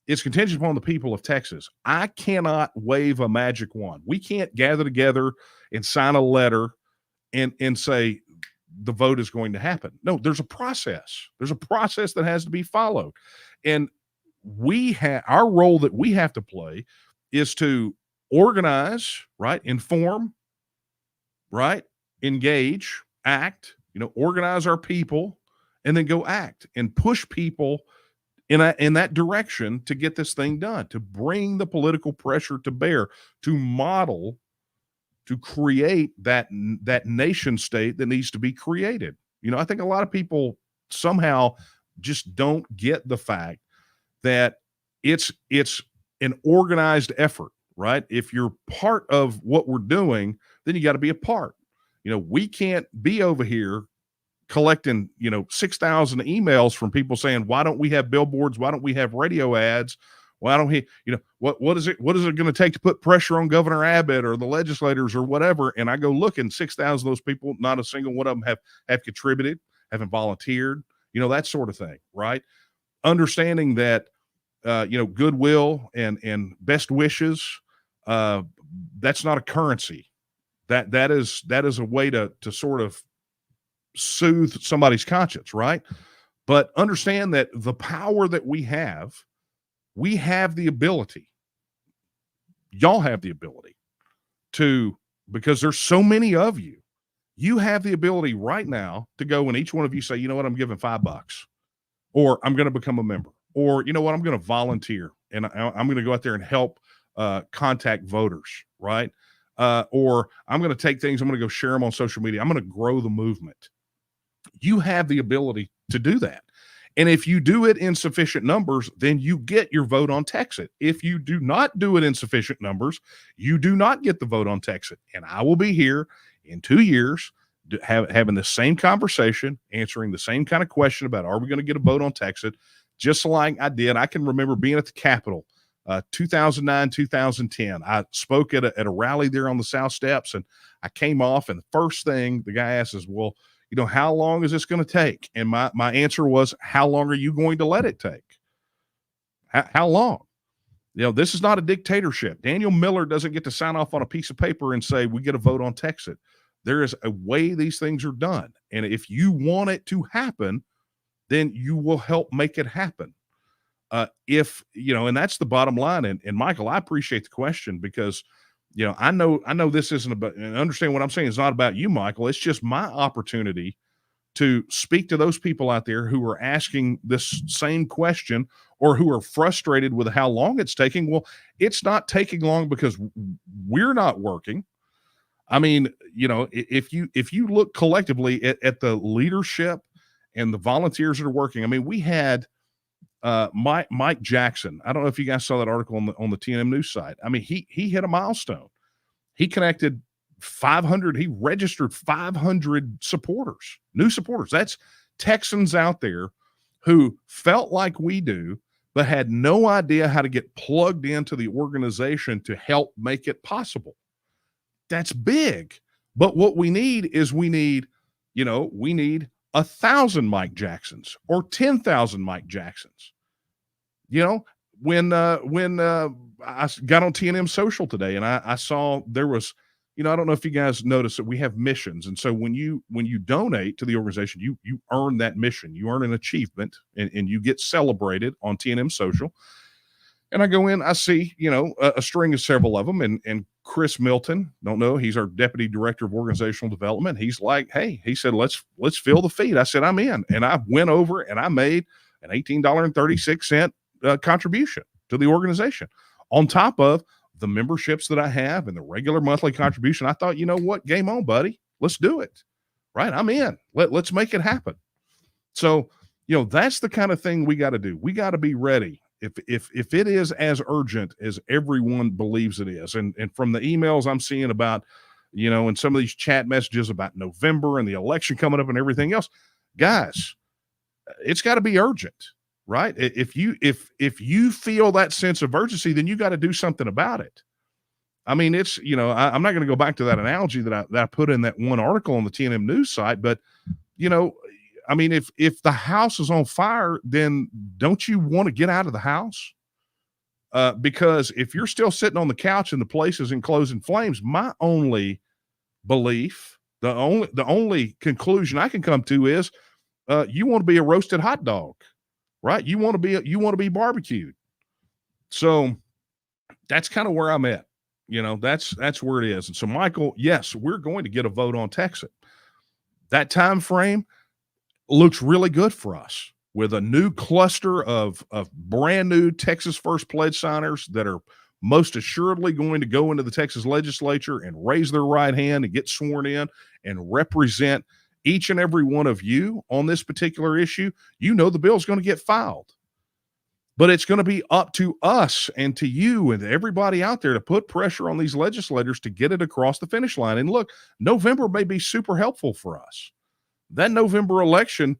It's contingent upon the people of Texas. I cannot wave a magic wand. We can't gather together and sign a letter and say the vote is going to happen. No, there's a process. There's a process that has to be followed. And our role that we have to play is to organize, right? Inform, right? Engage, act, organize our people, and then go act and push people in that direction to get this thing done, to bring the political pressure to bear, to model, to create that nation state that needs to be created. I think a lot of people somehow just don't get the fact that it's an organized effort, right? If you're part of what we're doing, then you got to be a part. We can't be over here collecting, 6,000 emails from people saying, why don't we have billboards? Why don't we have radio ads? Why don't we, what is it going to take to put pressure on Governor Abbott or the legislators or whatever? And I go look, and 6,000 of those people, not a single one of them have contributed, haven't volunteered, that sort of thing, right? understanding that, goodwill and best wishes, that's not a currency. That is a way to sort of soothe somebody's conscience, right? But understand that the power that we have the ability, y'all have the ability to, because there's so many of you, you have the ability right now to go and each one of you say, you know what, I'm giving $5, or I'm going to become a member, or you know what, I'm going to volunteer and I'm going to go out there and help contact voters, right? Or I'm going to take things, I'm going to go share them on social media. I'm going to grow the movement. You have the ability to do that. And if you do it in sufficient numbers, then you get your vote on Texit. If you do not do it in sufficient numbers, you do not get the vote on Texit. And I will be here in 2 years having the same conversation, answering the same kind of question about, are we going to get a vote on Texit? Just like I did. I can remember being at the Capitol, 2009, 2010. I spoke at a rally there on the South Steps, and I came off, and the first thing the guy asked is, well, you know, how long is this going to take? And my answer was, how long are you going to let it take? How long? You know, this is not a dictatorship. Daniel Miller doesn't get to sign off on a piece of paper and say, we get a vote on Texit. There is a way these things are done. And if you want it to happen, then you will help make it happen. If, you know, and that's the bottom line. And Michael, I appreciate the question because, you know, I know this isn't about, and understand what I'm saying is not about you, Michael. It's just my opportunity to speak to those people out there who are asking this same question or who are frustrated with how long it's taking. Well, it's not taking long because we're not working. I mean, you know, if you look collectively at the leadership and the volunteers that are working, I mean, we had Mike Jackson. I don't know if you guys saw that article on the TNM news site. I mean, he hit a milestone. He connected 500. He registered 500 supporters, new supporters. That's Texans out there who felt like we do, but had no idea how to get plugged into the organization to help make it possible. That's big. But what we need is we need 1,000 Mike Jacksons or 10,000 Mike Jacksons. You know, when I got on TNM social today and I saw there was, you know, I don't know if you guys noticed that we have missions. And so when you donate to the organization, you earn that mission, you earn an achievement and you get celebrated on TNM social. And I go in, I see, you know, a string of several of them. And Chris Milton, don't know, he's our deputy director of organizational development. He's like, hey, he said, let's fill the feed. I said, I'm in. And I went over and I made an $18.36 contribution to the organization on top of the memberships that I have and the regular monthly contribution. I thought, you know what, game on, buddy, let's do it. Right. I'm in. Let's make it happen. So, you know, that's the kind of thing we got to do. We got to be ready. If it is as urgent as everyone believes it is, and from the emails I'm seeing about, you know, and some of these chat messages about November and the election coming up and everything else, guys, it's got to be urgent, right? If you feel that sense of urgency, then you got to do something about it. I mean, it's, you know, I'm not going to go back to that analogy that I put in that one article on the TNM news site, but, you know, I mean, if the house is on fire, then don't you want to get out of the house? Because if you're still sitting on the couch and the place is enclosed in flames, my only belief, the only conclusion I can come to is you want to be a roasted hot dog, right? You want to be barbecued. So that's kind of where I'm at. You know, that's where it is. And so, Michael, yes, we're going to get a vote on Texit. That time frame looks really good for us with a new cluster of brand new Texas First Pledge signers that are most assuredly going to go into the Texas legislature and raise their right hand and get sworn in and represent each and every one of you on this particular issue. You know, the bill is going to get filed, but it's going to be up to us and to you and to everybody out there to put pressure on these legislators to get it across the finish line. And look, November may be super helpful for us. That November election,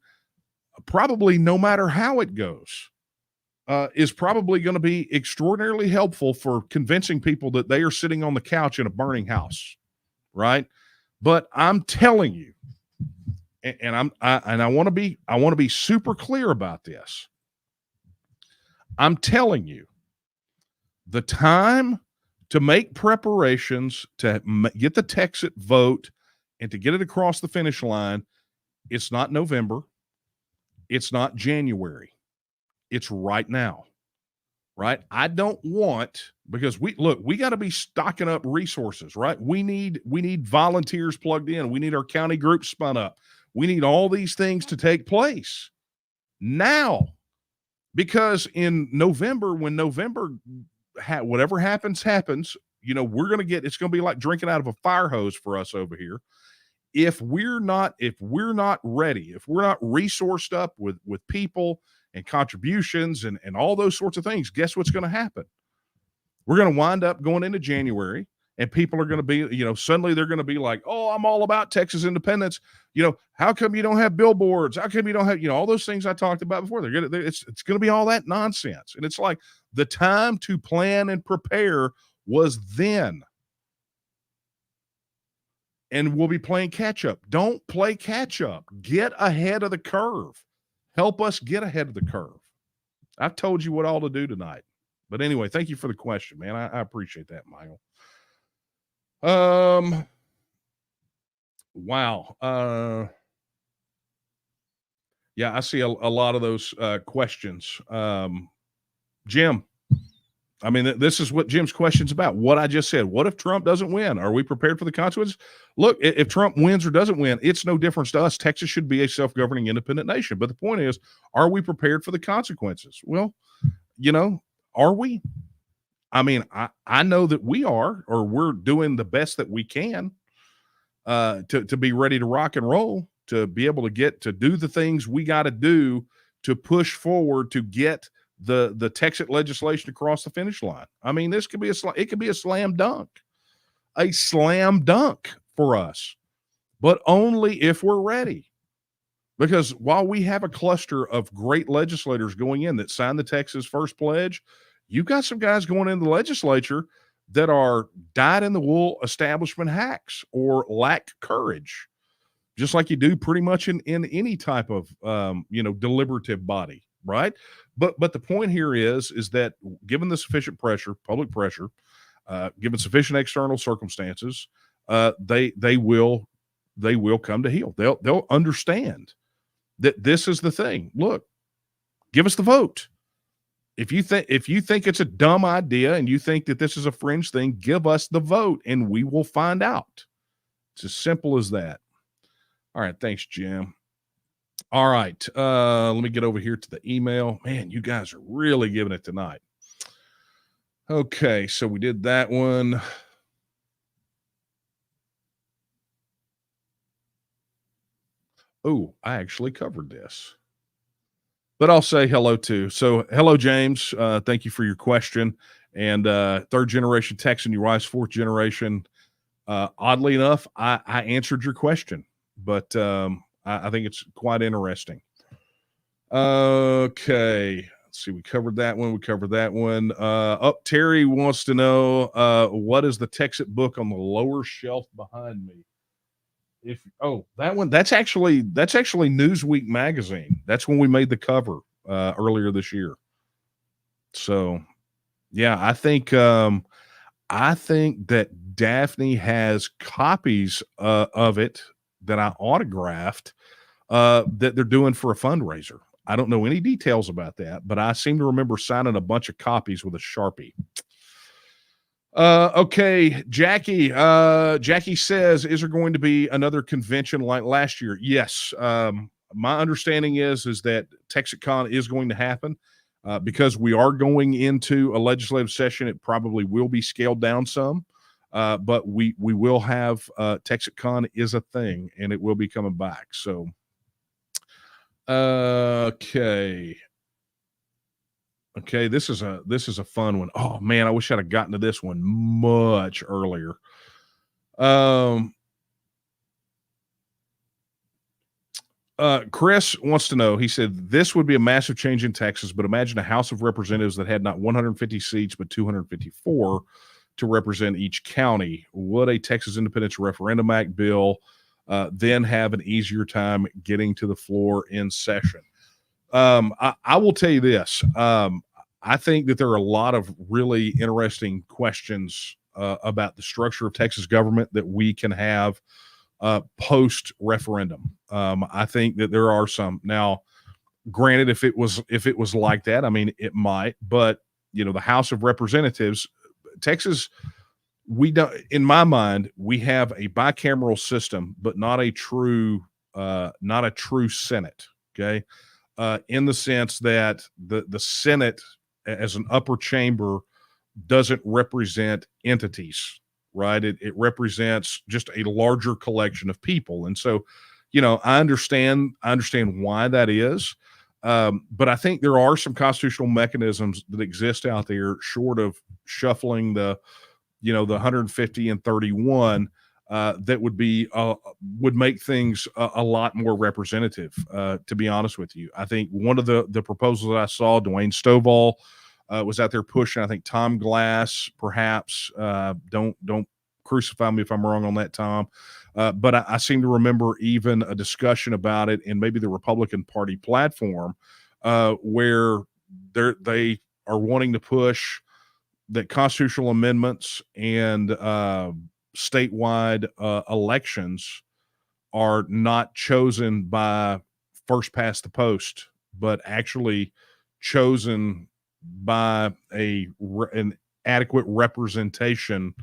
probably no matter how it goes, is probably going to be extraordinarily helpful for convincing people that they are sitting on the couch in a burning house, right? But I'm telling you, and I want to be super clear about this. I'm telling you, the time to make preparations to get the Texit vote and to get it across the finish line, it's not November. It's not January. It's right now. Right? I don't want, because we got to be stocking up resources, right? We need volunteers plugged in. We need our county groups spun up. We need all these things to take place now, because in November, when November whatever happens, we're going to it's going to be like drinking out of a fire hose for us over here. If we're not ready, if we're not resourced up with people and contributions and all those sorts of things, guess what's going to happen? We're going to wind up going into January, and people are going to be, suddenly they're going to be like, oh, I'm all about Texas independence. How come you don't have billboards? How come you don't have, all those things I talked about before? It's going to be all that nonsense. And it's like the time to plan and prepare was then. And we'll be playing catch up. Don't play catch up. Get ahead of the curve. Help us get ahead of the curve. I've told you what all to do tonight. But anyway, thank you for the question, man. I appreciate that, Michael. Wow. Yeah, I see a lot of those questions. Jim, I mean, this is what Jim's question's about. What I just said. What if Trump doesn't win? Are we prepared for the consequences? Look, if Trump wins or doesn't win, it's no difference to us. Texas should be a self-governing independent nation. But the point is, are we prepared for the consequences? Well, are we? I mean, I know that we are, or we're doing the best that we can to be ready to rock and roll, to be able to get to do the things we got to do to push forward to get the Texas legislation across the finish line. I mean, it could be a slam dunk for us, but only if we're ready. Because while we have a cluster of great legislators going in that signed the Texas First Pledge, you've got some guys going in the legislature that are dyed-in-the-wool establishment hacks or lack courage, just like you do pretty much in any type of deliberative body, right? But the point here is that given the sufficient pressure, public pressure, given sufficient external circumstances, they will come to heel. They'll understand that this is the thing. Look, give us the vote. If you think it's a dumb idea and you think that this is a fringe thing, give us the vote and we will find out. It's as simple as that. All right. Thanks, Jim. All right. Let me get over here to the email. Man, you guys are really giving it tonight. Okay. So we did that one. Oh, I actually covered this. But I'll say hello too. So hello, James. Thank you for your question. And third generation Texan, your wife's fourth generation. Oddly enough, I answered your question, but I think it's quite interesting. Okay. Let's see. We covered that one. Terry wants to know what is the Texas book on the lower shelf behind me? That one, that's actually Newsweek magazine. That's when we made the cover earlier this year. So yeah, I think that Daphne has copies of it that I autographed that they're doing for a fundraiser. I don't know any details about that, but I seem to remember signing a bunch of copies with a Sharpie. Okay, Jackie. Jackie says, is there going to be another convention like last year? Yes. My understanding is that TexitCon is going to happen. Because we are going into a legislative session, it probably will be scaled down some. But we will have TexitCon is a thing, and it will be coming back. So, okay. Okay, this is a fun one. Oh man, I wish I'd have gotten to this one much earlier. Chris wants to know, he said, this would be a massive change in Texas, but imagine a House of Representatives that had not 150 seats, but 254 to represent each county. Would a Texas Independence Referendum Act bill then have an easier time getting to the floor in session? I will tell you this. I think that there are a lot of really interesting questions about the structure of Texas government that we can have post referendum. I think that there are some. Now, granted, if it was like that, I mean, it might, but the House of Representatives, Texas, we don't. In my mind, we have a bicameral system, but not a true Senate. Okay, in the sense that the Senate as an upper chamber doesn't represent entities, right? It represents just a larger collection of people, and so I understand why that is. But I think there are some constitutional mechanisms that exist out there, short of shuffling the 150 and 31, that would make things a lot more representative. To be honest with you, I think one of the proposals that I saw, Dwayne Stovall was out there pushing. I think Tom Glass, perhaps. Don't crucify me if I'm wrong on that, Tom. But I seem to remember even a discussion about it in maybe the Republican Party platform, where they are wanting to push that constitutional amendments and statewide elections are not chosen by first past the post, but actually chosen by an adequate representation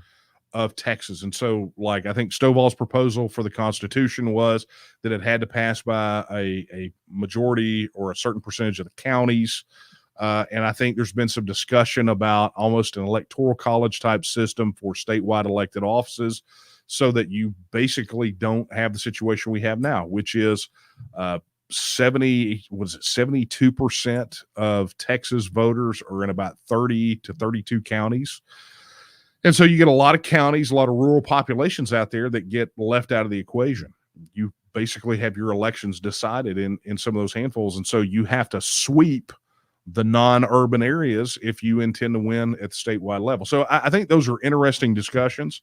of Texas. And so, like, I think Stovall's proposal for the Constitution was that it had to pass by a majority or a certain percentage of the counties. And I think there's been some discussion about almost an electoral college type system for statewide elected offices, so that you basically don't have the situation we have now, which is 72% of Texas voters are in about 30 to 32 counties. And so you get a lot of counties, a lot of rural populations out there that get left out of the equation. You basically have your elections decided in some of those handfuls. And so you have to sweep the non-urban areas if you intend to win at the statewide level. So I think those are interesting discussions,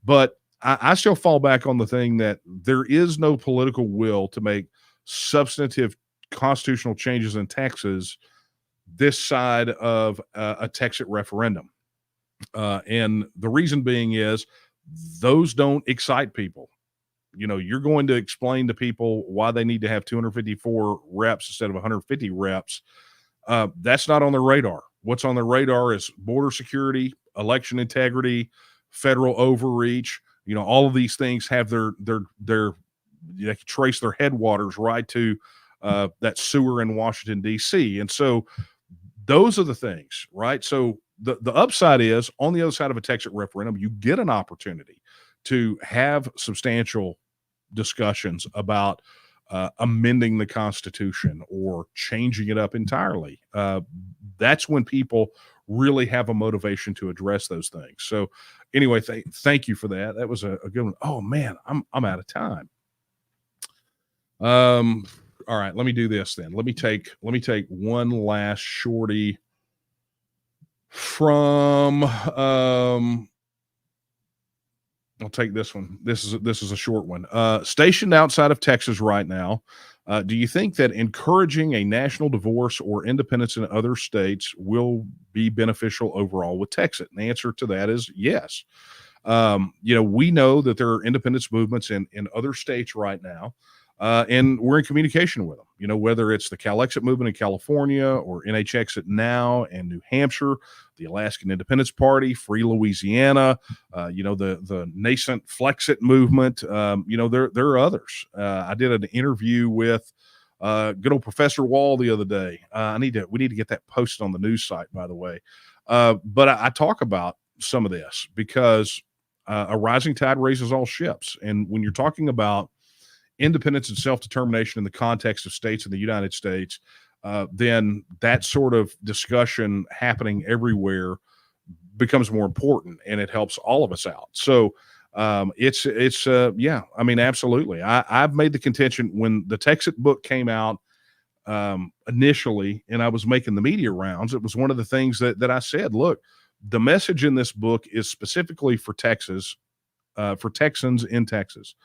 but I still fall back on the thing that there is no political will to make substantive constitutional changes in Texas this side of a Texas referendum. And the reason being is those don't excite people. You're going to explain to people why they need to have 254 reps instead of 150 reps. That's not on their radar. What's on their radar is border security, election integrity, federal overreach. All of these things have they can trace their headwaters right to that sewer in Washington, D.C. And so those are the things, right? So the upside is, on the other side of a Texas referendum, you get an opportunity to have substantial discussions about amending the Constitution or changing it up entirely. That's when people really have a motivation to address those things. So anyway, thank you for that. That was a good one. Oh man, I'm out of time. All right, let me do this then. Let me take one last shorty from I'll take this one. This is a short one. Stationed outside of Texas right now, do you think that encouraging a national divorce or independence in other states will be beneficial overall with Texas? And the answer to that is yes. We know that there are independence movements in other states right now, and we're in communication with them. Whether it's the Cal-Exit movement in California or NH-Exit Now in New Hampshire, the Alaskan Independence Party, Free Louisiana, the nascent Flexit movement. There are others. I did an interview with good old Professor Wall the other day. We need to get that posted on the news site, by the way. But I talk about some of this because a rising tide raises all ships. And when you're talking about independence and self-determination in the context of states in the United States, then that sort of discussion happening everywhere becomes more important, and it helps all of us out. So yeah, I mean, absolutely. I've made the contention when the Texas book came out initially, and I was making the media rounds, it was one of the things that I said, look, the message in this book is specifically for Texas, for Texans in Texas.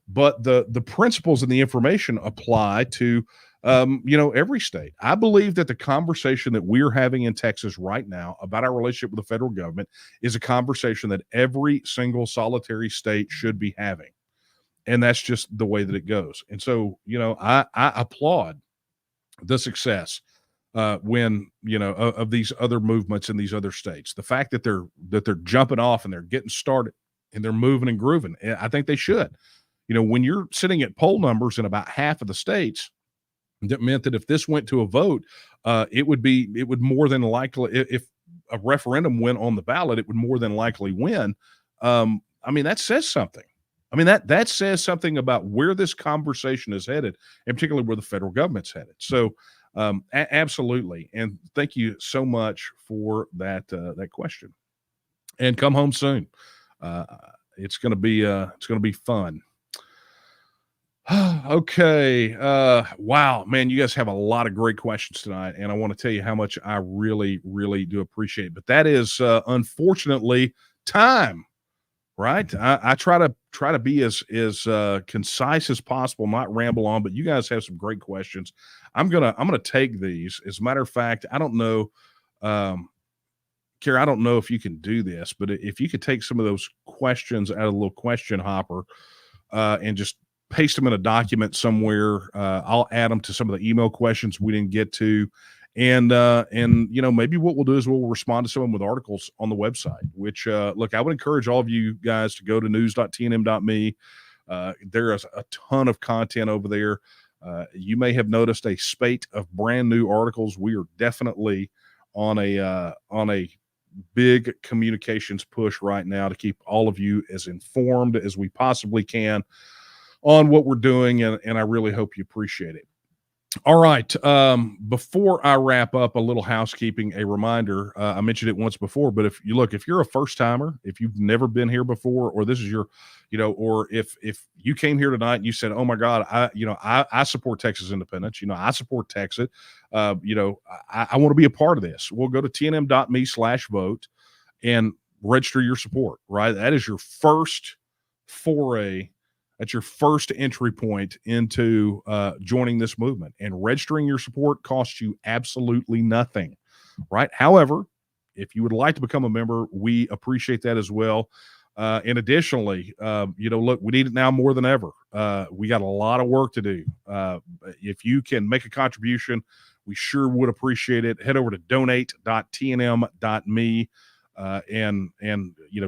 But the principles and the information apply to every state. I believe that the conversation that we're having in Texas right now about our relationship with the federal government is a conversation that every single solitary state should be having. And that's just the way that it goes. And so, I applaud the success when of these other movements in these other states. The fact that they're jumping off and they're getting started and they're moving and grooving. I think they should. When you're sitting at poll numbers in about half of the states, that meant that if this went to a vote, it would more than likely, if a referendum went on the ballot, it would more than likely win. That says something. That says something about where this conversation is headed, and particularly where the federal government's headed. So, absolutely. And thank you so much for that question. And come home soon. It's going to be fun. Okay. Wow, man, you guys have a lot of great questions tonight, and I want to tell you how much I really, really do appreciate it. But that is unfortunately time, right? I try to be as concise as possible, not ramble on, but you guys have some great questions. I'm gonna take these. As a matter of fact, I don't know, Kara, I don't know if you can do this, but if you could take some of those questions out of the little question hopper and just paste them in a document somewhere. I'll add them to some of the email questions we didn't get to. And maybe what we'll do is we'll respond to some of them with articles on the website, which, look, I would encourage all of you guys to go to news.tnm.me. There is a ton of content over there. You may have noticed a spate of brand new articles. We are definitely on a big communications push right now to keep all of you as informed as we possibly can on what we're doing, and I really hope you appreciate it. All right. Before I wrap up, a little housekeeping, a reminder. I mentioned it once before, but if you're a first timer, if you've never been here before, or this is your, or if you came here tonight and you said, "Oh my God, I support Texas independence. I support Texas. I want to be a part of this." We'll go to tnm.me/vote and register your support. Right. That is your first foray. That's your first entry point into joining this movement, and registering your support costs you absolutely nothing, right? However, if you would like to become a member, we appreciate that as well. And additionally, look, we need it now more than ever. We got a lot of work to do. If you can make a contribution, we sure would appreciate it. Head over to donate.tnm.me and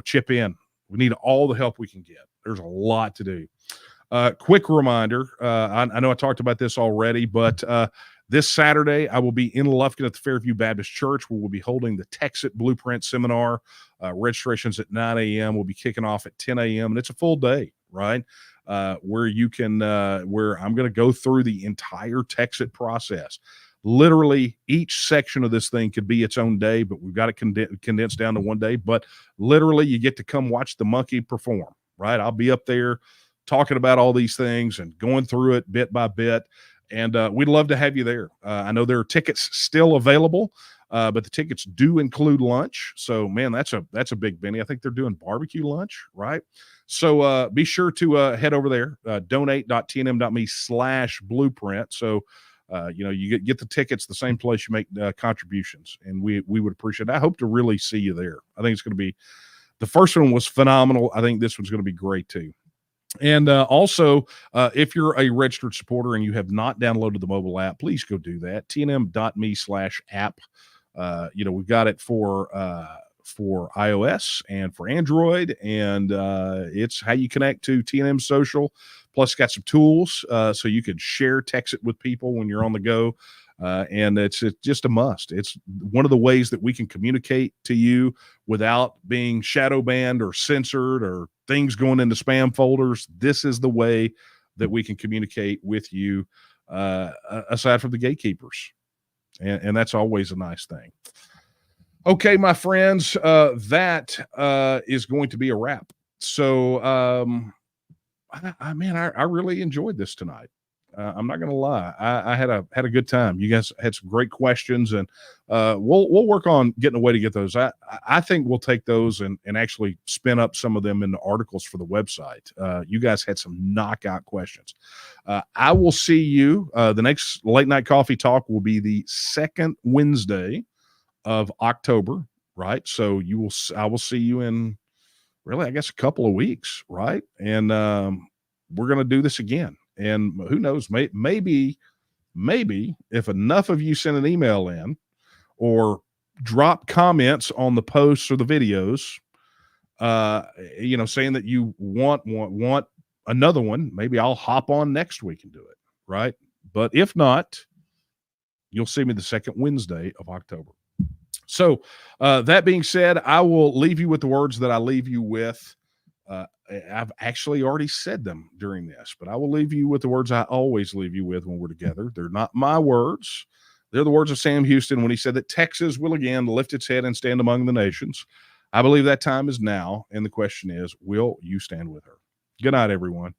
chip in. We need all the help we can get. There's a lot to do. Quick reminder, I know I talked about this already, but this Saturday I will be in Lufkin at the Fairview Baptist Church, where we'll be holding the Texit Blueprint Seminar. Registration's at 9 a.m. We'll be kicking off at 10 a.m. and it's a full day, right? Where you can, where I'm going to go through the entire Texit process. Literally, each section of this thing could be its own day, but we've got it condensed down to one day. But literally, you get to come watch the monkey perform, right? I'll be up there talking about all these things and going through it bit by bit. And we'd love to have you there. I know there are tickets still available, but the tickets do include lunch. So, man, that's a big Benny. I think they're doing barbecue lunch, right? So be sure to head over there, donate.tnm.me/blueprint. So, you get the tickets the same place you make contributions, and we would appreciate it. I hope to really see you there. I think it's going to be, the first one was phenomenal. I think this one's going to be great too. And also, if you're a registered supporter and you have not downloaded the mobile app, please go do that. tnm.me/app. We've got it for iOS and for Android, and it's how you connect to TNM Social. Plus, got some tools so you can share Texit with people when you're on the go. And it's just a must. It's one of the ways that we can communicate to you without being shadow banned or censored or things going into spam folders. This is the way that we can communicate with you, aside from the gatekeepers. And that's always a nice thing. Okay, my friends, that is going to be a wrap. So, I really enjoyed this tonight. I'm not going to lie. I had a good time. You guys had some great questions, and we'll work on getting a way to get those. I think we'll take those and actually spin up some of them into articles for the website. You guys had some knockout questions. I will see you. The next Late Night Coffee Talk will be the second Wednesday of October, right? So I will see you in really, I guess, a couple of weeks, right? And we're going to do this again. And who knows, maybe if enough of you send an email in or drop comments on the posts or the videos, saying that you want another one, maybe I'll hop on next week and do it, right? But if not, you'll see me the second Wednesday of October. So that being said, I will leave you with the words that I leave you with. I've actually already said them during this, but I will leave you with the words I always leave you with when we're together. They're not my words. They're the words of Sam Houston when he said that Texas will again lift its head and stand among the nations. I believe that time is now, and the question is, will you stand with her? Good night, everyone.